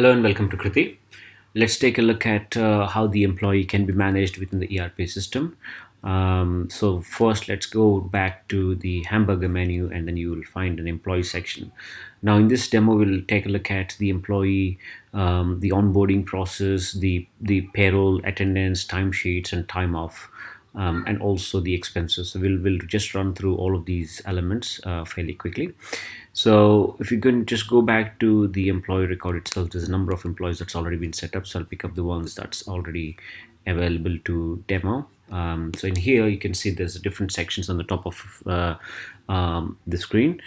Hello and welcome to Kriti. Let's take a look at how the employee can be managed within the ERP system. So first, let's go back to the hamburger menu, and then you will find an employee section. Now, in this demo, we'll take a look at the employee, the onboarding process, the payroll, attendance, timesheets, and time off. And also the expenses. So we'll just run through all of these elements fairly quickly. So if you can just go back to the employee record itself, there's a number of employees that's already been set up. So I'll pick up the ones that's already available to demo. So in here, you can see there's different sections on the top of the screen.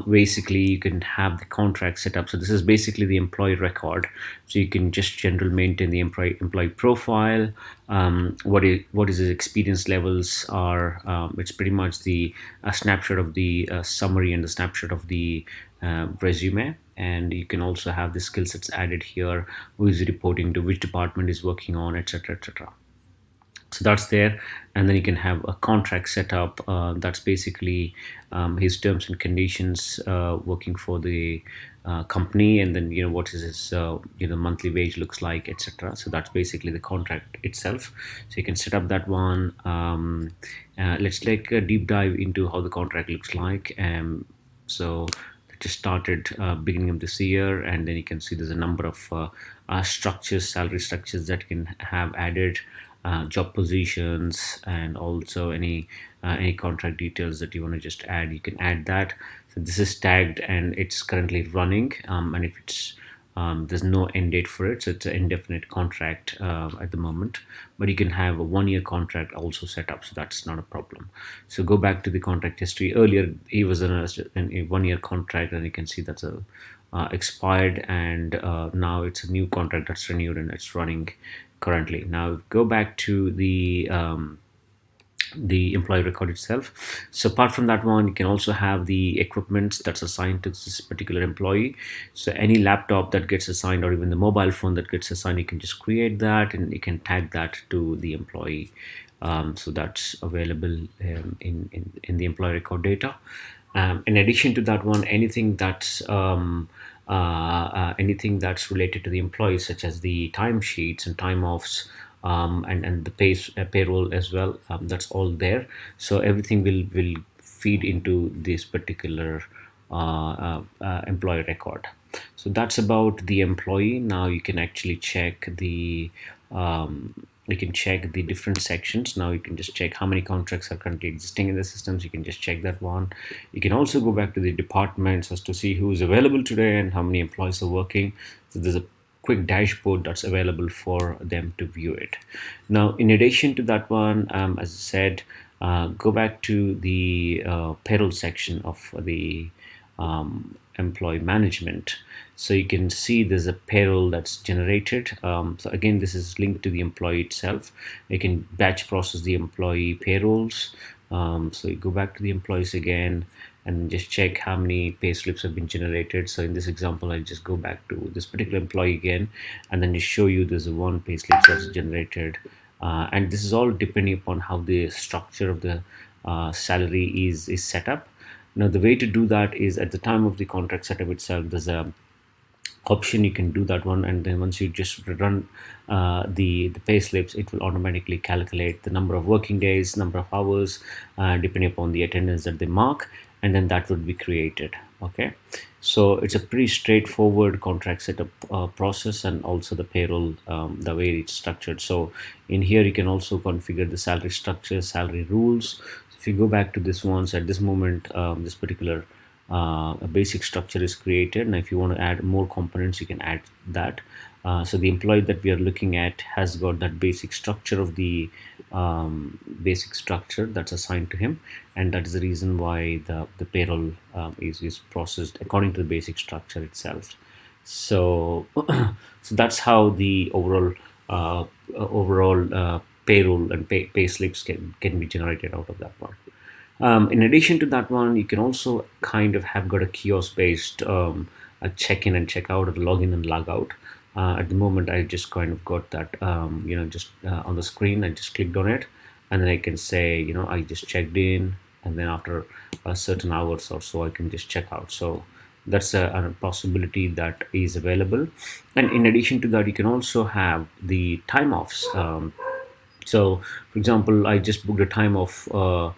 Basically, you can have the contract set up. So this is basically the employee record. So you can just general maintain the employee profile. What is his experience levels are. It's pretty much the snapshot of the summary and the snapshot of the resume. And you can also have the skill sets added here, who is reporting to, which department is working on, etc., etc. So that's there. And then you can have a contract set up. That's basically his terms and conditions working for the company, and then what is his monthly wage looks like, etc. So that's basically the contract itself. So you can set up that one. Let's take a deep dive into how the contract looks like. So it just started beginning of this year, and then you can see there's a number of structures, salary structures that can have added, job positions, and also any contract details that you want to just add. You can add that. So this is tagged and it's currently running, and if it's there's no end date for it, so it's an indefinite contract at the moment. But you can have a 1 year contract also set up, so that's not a problem. So go back to the contract history. Earlier he was in a 1 year contract, and you can see that's a expired, and now it's a new contract that's renewed and it's running currently. Now go back to the employee record itself. So apart from that one, you can also have the equipment that's assigned to this particular employee. So any laptop that gets assigned, or even the mobile phone that gets assigned, you can just create that and you can tag that to the employee. So that's available in the employee record data. In addition to that one, anything that's related to the employees, such as the timesheets and time offs, and the payroll as well, that's all there. So everything will feed into this particular employee record. So that's about the employee. Now you can actually check the different sections. Now you can just check how many contracts are currently existing in the systems. You can just check that one. You can also go back to the departments as to see who is available today and how many employees are working. So there's a quick dashboard that's available for them to view it. Now, in addition to that one, as I said, go back to the payroll section of the employee management. So you can see there's a payroll that's generated. So again, this is linked to the employee itself. You can batch process the employee payrolls. So you go back to the employees again and just check how many pay slips have been generated. So in this example, I'll just go back to this particular employee again, and then just show you there's a one pay slip that's generated. And this is all depending upon how the structure of the salary is set up. Now, the way to do that is at the time of the contract setup itself, there's a option you can do that one, and then once you just run the pay slips, it will automatically calculate the number of working days, number of hours, depending upon the attendance that they mark, and then that would be created. Okay, so it's a pretty straightforward contract setup process, and also the payroll, the way it's structured. So in here you can also configure the salary structure, salary rules. If you go back to this one, so at this moment, this particular a basic structure is created. Now if you want to add more components, you can add that. So the employee that we are looking at has got that basic structure of the basic structure that's assigned to him, and that is the reason why the payroll is processed according to the basic structure itself. So so that's how the overall payroll and pay slips can be generated out of that one. In addition to that one, you can also kind of have got a kiosk based a check in and check out, or login and log out. At the moment, I just kind of got that, just on the screen. I just clicked on it, and then I can say, I just checked in, and then after a certain hours or so, I can just check out. So That's a possibility that is available. And in addition to that, you can also have the time offs. So, for example, I just booked a time off for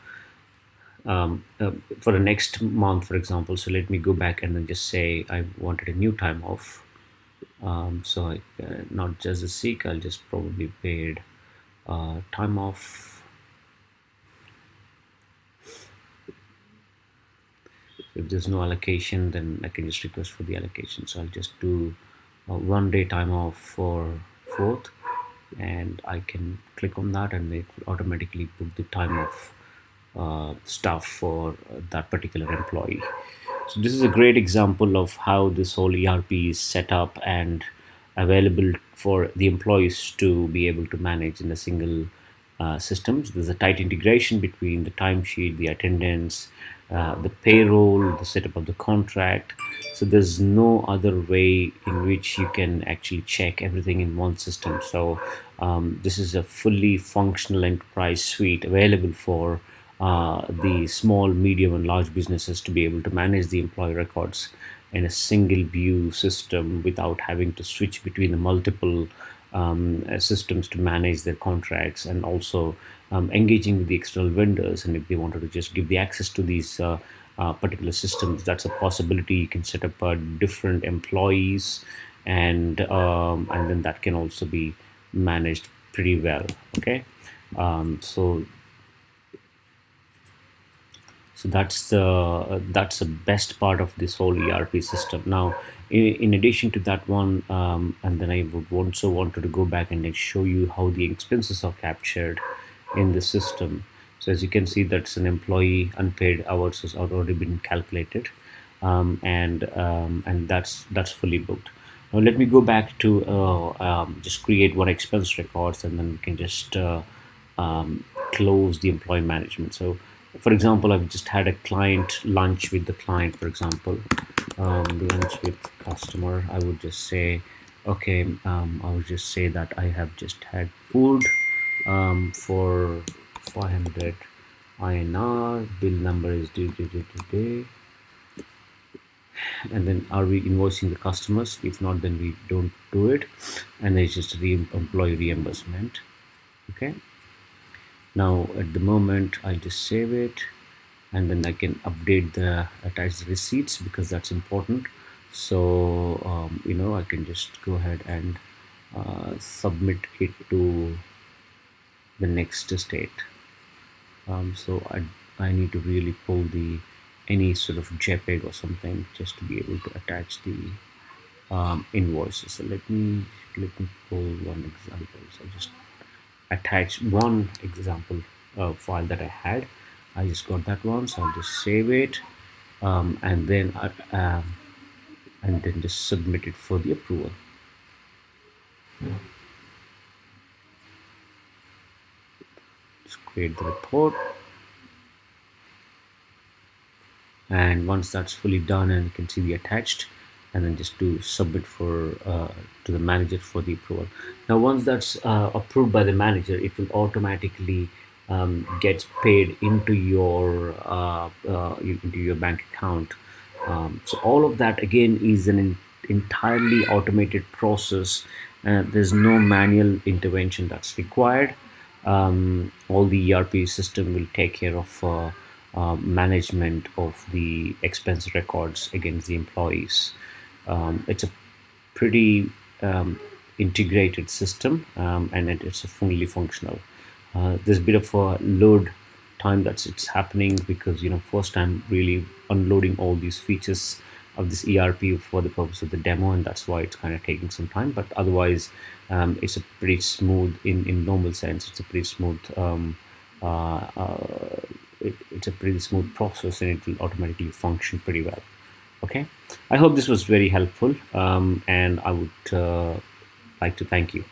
the next month, for example. So let me go back and then just say I wanted a new time off. Not just a sick, I'll just probably paid time off. If there's no allocation, then I can just request for the allocation. So I'll just do 1 day time off for 4th, and I can click on that and it will automatically book the time off stuff for that particular employee. So this is a great example of how this whole ERP is set up and available for the employees to be able to manage in a single systems. There's a tight integration between the timesheet, the attendance, the payroll, the setup of the contract. So there's no other way in which you can actually check everything in one system. So this is a fully functional enterprise suite available for the small, medium, and large businesses to be able to manage the employee records in a single view system without having to switch between the multiple systems to manage their contracts, and also engaging with the external vendors. And if they wanted to just give the access to these particular systems, that's a possibility. You can set up different employees, and then that can also be managed pretty well. Okay. So that's the best part of this whole ERP system. Now, in addition to that one, and then I would also wanted to go back and then show you how the expenses are captured in the system. So as you can see, that's an employee unpaid hours has already been calculated, and that's fully booked. Now let me go back to just create one expense records, and then we can just close the employee management. So, for example, I've just had a client lunch with the client. For example, lunch with customer. I would just say, okay, I would just say that I have just had food for 500 INR. Bill number is due today. And then are we invoicing the customers? If not, then we don't do it, and it's just employee reimbursement. Okay. Now at the moment I'll just save it, and then I can update the attach the receipts because that's important. So I can just go ahead and submit it to the next state. So I need to really pull the any sort of JPEG or something just to be able to attach the invoices. So let me pull one example. So just attach one example file that I had. I just got that one, so I'll just save it, and then just submit it for the approval. Just create the report, and once that's fully done, and you can see the attached, and then just do submit for to the manager for the approval. Now once that's approved by the manager, it will automatically gets paid into your bank account. So all of that again is an entirely automated process. There's no manual intervention that's required. All the ERP system will take care of management of the expense records against the employees. It's a pretty integrated system, and it's a fully functional. There's a bit of a load time that's it's happening because first time really unloading all these features of this ERP for the purpose of the demo, and that's why it's kind of taking some time. But otherwise, it's a pretty smooth in normal sense. It's a pretty smooth. It's a pretty smooth process, and it will automatically function pretty well. Okay, I hope this was very helpful, and I would like to thank you.